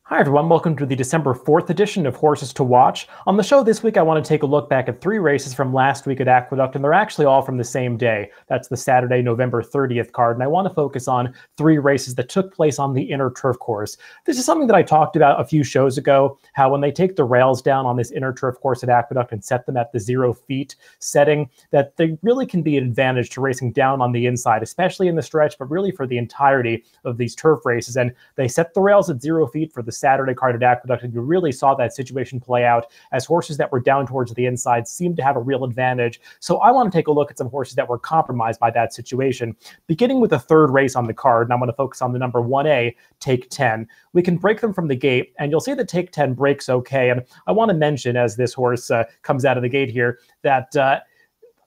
Hi everyone, welcome to the December 4th edition of Horses to Watch. On the show this week, I want to take a look back at 3 races from last week at Aqueduct, and they're actually all from the same day. That's the Saturday, November 30th card, and I want to focus on 3 races that took place on the inner turf course. This is something that I talked about a few shows ago, how when they take the rails down on this inner turf course at Aqueduct and set them at the 0 feet setting, that they really can be an advantage to racing down on the inside, especially in the stretch, but really for the entirety of these turf races. And they set the rails at 0 feet for the Saturday card at Aqueduct, and you really saw that situation play out as horses that were down towards the inside seemed to have a real advantage. So I want to take a look at some horses that were compromised by that situation, beginning with the 3rd race on the card, and I'm going to focus on the number 1A, Take 10. We can break them from the gate, and you'll see that Take 10 breaks okay, and I want to mention as this horse comes out of the gate here that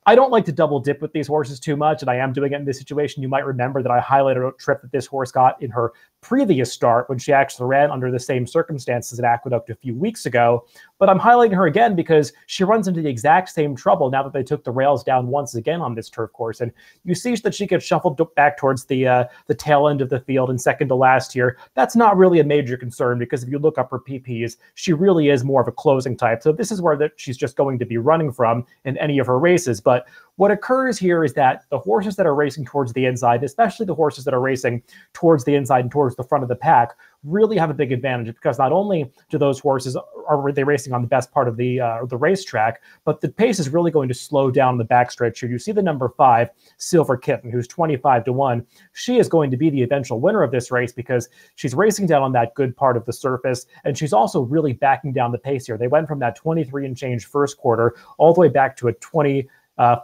I don't like to double dip with these horses too much, and I am doing it in this situation. You might remember that I highlighted a trip that this horse got in her previous start when she actually ran under the same circumstances at Aqueduct a few weeks ago. But I'm highlighting her again because she runs into the exact same trouble now that they took the rails down once again on this turf course. And you see that she gets shuffled back towards the tail end of the field and second to last here. That's not really a major concern because if you look up her PPs, she really is more of a closing type. So this is where she's just going to be running from in any of her races. But what occurs here is that the horses that are racing towards the inside, especially the horses that are racing towards the inside and towards the front of the pack, really have a big advantage because not only do those horses are they racing on the best part of the racetrack, but the pace is really going to slow down the backstretch here. You see the number 5, Silver Kitten, who's 25-1. She is going to be the eventual winner of this race because she's racing down on that good part of the surface, and she's also really backing down the pace here. They went from that 23 and change first quarter all the way back to a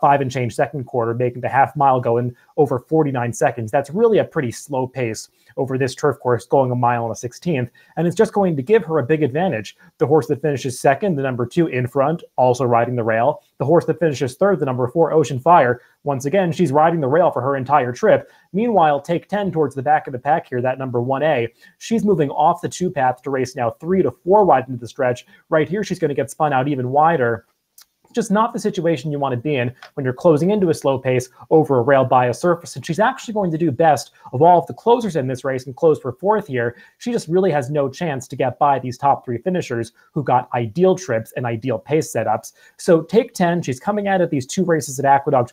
5 and change second quarter, making the half mile go in over 49 seconds. That's really a pretty slow pace over this turf course, going 1 mile and a 16th, and it's just going to give her a big advantage. The horse that finishes second, the number 2 in front, also riding the rail. The horse that finishes third, the number 4 Ocean Fire, once again, she's riding the rail for her entire trip. Meanwhile, Take 10 towards the back of the pack here, that number 1A, she's moving off the 2 path to race now 3 to 4 wide into the stretch. Right here, she's going to get spun out even wider. Just not the situation you want to be in when you're closing into a slow pace over a rail by a surface. And she's actually going to do best of all of the closers in this race and close for 4th here. She just really has no chance to get by these top 3 finishers who got ideal trips and ideal pace setups. So Take 10, she's coming out of these 2 races at Aqueduct,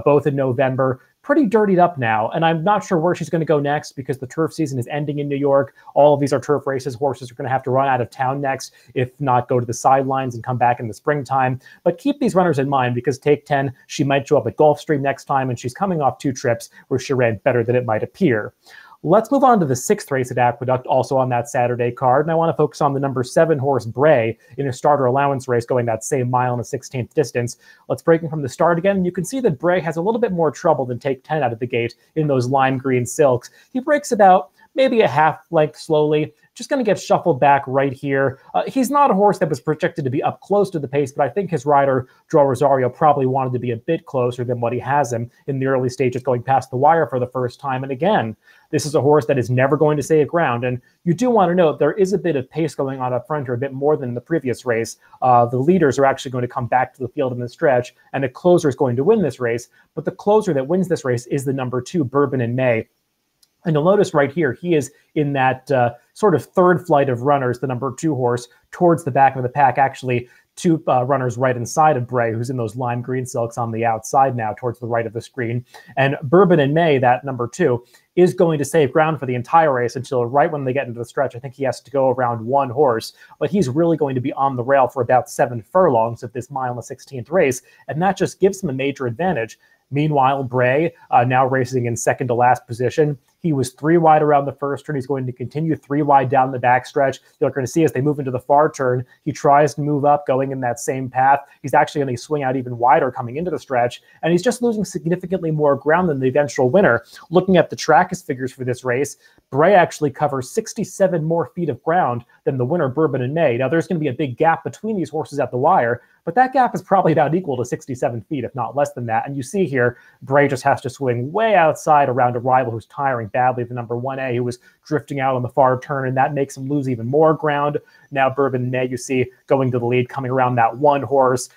both in November, pretty dirtied up now, and I'm not sure where she's going to go next because the turf season is ending in New York. All of these are turf races. Horses are going to have to run out of town next, if not go to the sidelines and come back in the springtime. But keep these runners in mind because Take 10, she might show up at Gulfstream next time, and she's coming off 2 trips where she ran better than it might appear. Let's move on to the 6th race at Aqueduct, also on that Saturday card, and I want to focus on the number 7 horse, Bray, in a starter allowance race going that same mile and a 16th distance. Let's break him from the start again, and you can see that Bray has a little bit more trouble than Take 10 out of the gate in those lime green silks. He breaks about maybe a half length slowly, just going to get shuffled back right here. He's not a horse that was projected to be up close to the pace, but I think his rider, Joe Rosario, probably wanted to be a bit closer than what he has him in the early stages going past the wire for the first time. And again, this is a horse that is never going to save ground. And you do want to note there is a bit of pace going on up front here, a bit more than in the previous race. The leaders are actually going to come back to the field in the stretch, and the closer is going to win this race. But the closer that wins this race is the number 2, Bourbon in May. And you'll notice right here, he is in that sort of 3rd flight of runners, the number 2 horse, towards the back of the pack, actually 2 runners right inside of Bray, who's in those lime green silks on the outside now towards the right of the screen. And Bourbon in May, that number 2, is going to save ground for the entire race until right when they get into the stretch. I think he has to go around 1 horse, but he's really going to be on the rail for about 7 furlongs of this mile and a 16th race, and that just gives him a major advantage. Meanwhile, Bray, now racing in second to last position. He was 3 wide around the first turn. He's going to continue 3 wide down the backstretch. You're going to see as they move into the far turn, he tries to move up, going in that same path. He's actually going to swing out even wider coming into the stretch, and he's just losing significantly more ground than the eventual winner. Looking at the Trackist figures for this race, Bray actually covers 67 more feet of ground than the winner, Bourbon in May. Now, there's going to be a big gap between these horses at the wire, but that gap is probably about equal to 67 feet, if not less than that. And you see here, Bray just has to swing way outside around a rival who's tiring badly, the number 1A, who was drifting out on the far turn, and that makes him lose even more ground. Now Bourbon in May, you see, going to the lead, coming around that 1 horse.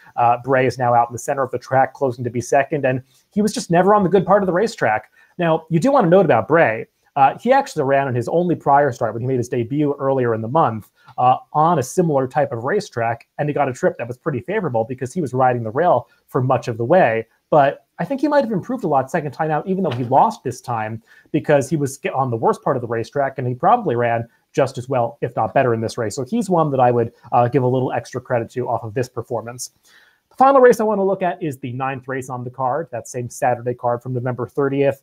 Bray is now out in the center of the track, closing to be second, and he was just never on the good part of the racetrack. Now, you do want to note about Bray, He actually ran in his only prior start when he made his debut earlier in the month on a similar type of racetrack, and he got a trip that was pretty favorable because he was riding the rail for much of the way. But I think he might have improved a lot second time out, even though he lost this time because he was on the worst part of the racetrack, and he probably ran just as well, if not better, in this race. So he's one that I would give a little extra credit to off of this performance. The final race I want to look at is the 9th race on the card, that same Saturday card from November 30th.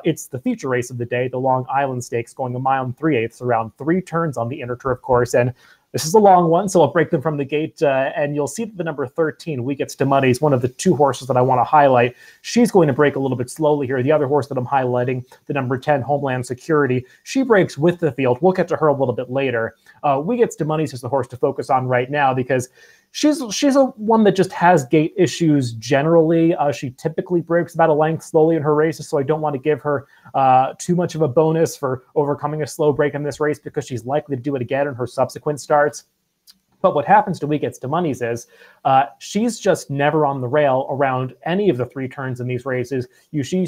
It's the feature race of the day, the Long Island Stakes, going 1 3/8 around 3 turns on the inner turf course. And this is a long one, so I'll break them from the gate, and you'll see that the number 13, We Gets to Money, is one of the 2 horses that I want to highlight. She's going to break a little bit slowly here. The other horse that I'm highlighting, the number 10, Homeland Security, she breaks with the field. We'll get to her a little bit later. We Gets to Money is the horse to focus on right now because she's a one that just has gait issues generally. She typically breaks about a length slowly in her races, so I don't want to give her too much of a bonus for overcoming a slow break in this race because she's likely to do it again in her subsequent starts. But what happens to We Gets to Money's is she's just never on the rail around any of the 3 turns in these races. You see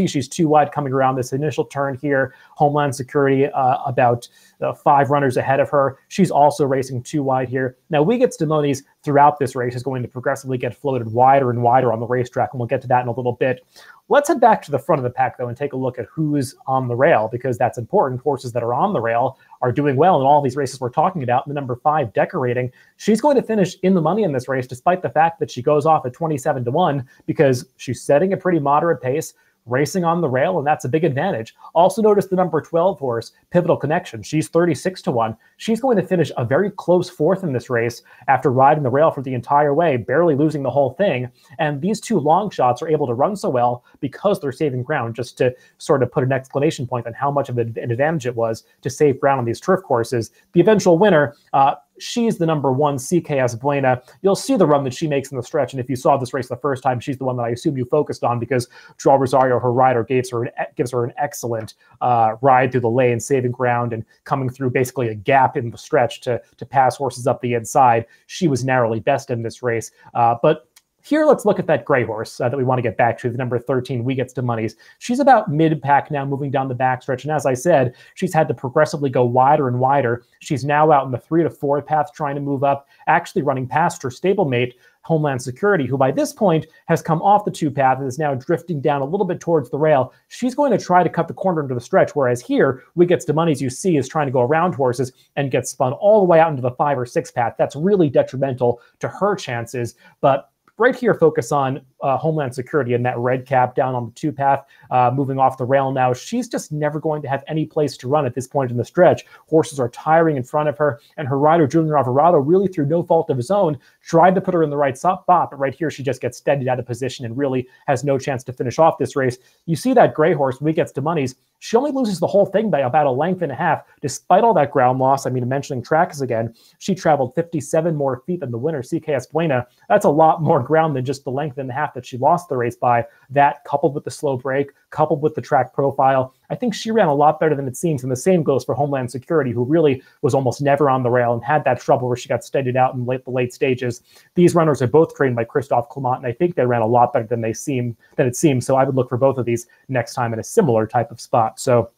she's too wide coming around this initial turn here. Homeland Security about 5 runners ahead of her. She's also racing too wide here. Now, We Gets to Money's throughout this race is going to progressively get floated wider and wider on the racetrack, and we'll get to that in a little bit. Let's head back to the front of the pack, though, and take a look at who's on the rail, because that's important. Horses that are on the rail are doing well in all these races we're talking about. The number 5, Decorating, she's going to finish in the money in this race, despite the fact that she goes off at 27-1, because she's setting a pretty moderate pace, racing on the rail, and that's a big advantage. Also notice the number 12 horse, Pivotal Connection. She's 36-1. She's going to finish a very close 4th in this race after riding the rail for the entire way, barely losing the whole thing. And these 2 long shots are able to run so well because they're saving ground, just to sort of put an exclamation point on how much of an advantage it was to save ground on these turf courses. The eventual winner, she's the number 1, CKS Buena. You'll see the run that she makes in the stretch, and if you saw this race the first time, she's the one that I assume you focused on because Joao Rosario, her rider, gives her an excellent ride through the lane, saving ground and coming through basically a gap in the stretch to pass horses up the inside. She was narrowly best in this race, but here, let's look at that gray horse that we want to get back to, the number 13, We Gets to Money's. She's about mid-pack now, moving down the backstretch. And as I said, she's had to progressively go wider and wider. She's now out in the 3 to 4 path, trying to move up, actually running past her stablemate, Homeland Security, who by this point has come off the 2 path and is now drifting down a little bit towards the rail. She's going to try to cut the corner into the stretch, whereas here, We Gets to Money, as you see, is trying to go around horses and get spun all the way out into the 5 or 6 path. That's really detrimental to her chances, but right here, focus on Homeland Security and that red cap down on the 2 path, moving off the rail now. She's just never going to have any place to run at this point in the stretch. Horses are tiring in front of her, and her rider, Junior Alvarado, really through no fault of his own, tried to put her in the right spot, but right here she just gets steadied out of position and really has no chance to finish off this race. You see that gray horse, We Gets to Money's, she only loses the whole thing by about a length and a half, despite all that ground loss. I mean, mentioning tracks again, she traveled 57 more feet than the winner, CKS Buena. That's a lot more ground than just the length and a half that she lost the race by. That, coupled with the slow break, coupled with the track profile, I think she ran a lot better than it seems. And the same goes for Homeland Security, who really was almost never on the rail and had that trouble where she got steadied out in the late stages. These runners are both trained by Christophe Clement, and I think they ran a lot better than it seems. So I would look for both of these next time in a similar type of spot. So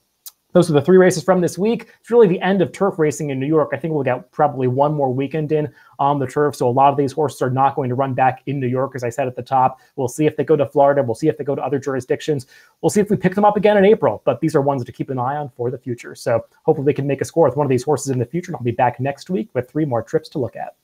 those are the 3 races from this week. It's really the end of turf racing in New York. I think we'll get probably one more weekend in on the turf. So a lot of these horses are not going to run back in New York, as I said at the top. We'll see if they go to Florida. We'll see if they go to other jurisdictions. We'll see if we pick them up again in April. But these are ones to keep an eye on for the future. So hopefully they can make a score with one of these horses in the future. And I'll be back next week with 3 more trips to look at.